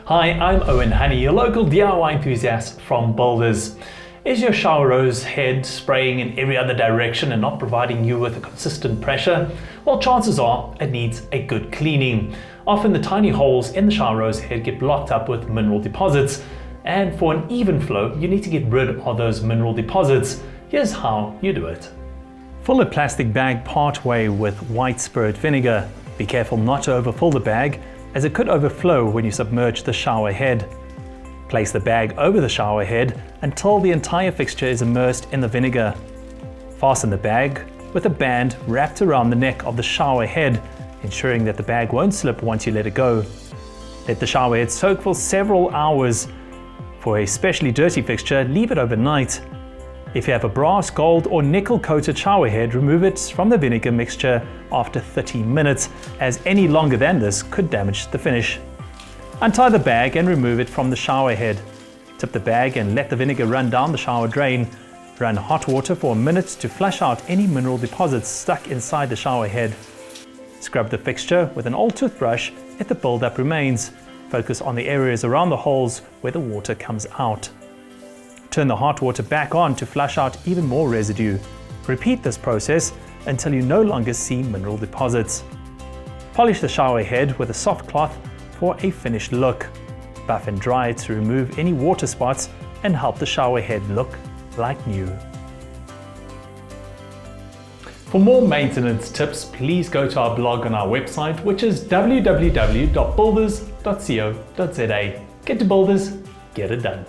Hi, I'm Owen Honey, your local DIY enthusiast from Builders. Is your shower rose head spraying in every other direction and not providing you with a consistent pressure? Well, chances are it needs a good cleaning. Often the tiny holes in the shower rose head get blocked up with mineral deposits, and for an even flow, you need to get rid of those mineral deposits. Here's how you do it. Fill a plastic bag partway with white spirit vinegar. Be careful not to overfill the bag, as it could overflow when you submerge the shower head. Place the bag over the shower head until the entire fixture is immersed in the vinegar. Fasten the bag with a band wrapped around the neck of the shower head, ensuring that the bag won't slip once you let it go. Let the shower head soak for several hours. For a especially dirty fixture, leave it overnight. If you have a brass, gold or nickel coated shower head, remove it from the vinegar mixture after 30 minutes, as any longer than this could damage the finish. Untie the bag and remove it from the shower head. Tip the bag and let the vinegar run down the shower drain. Run hot water for a minute to flush out any mineral deposits stuck inside the shower head. Scrub the fixture with an old toothbrush if the buildup remains. Focus on the areas around the holes where the water comes out. Turn the hot water back on to flush out even more residue. Repeat this process until you no longer see mineral deposits. Polish the shower head with a soft cloth for a finished look. Buff and dry to remove any water spots and help the shower head look like new. For more maintenance tips, please go to our blog on our website, which is www.builders.co.za. Get to Builders, get it done.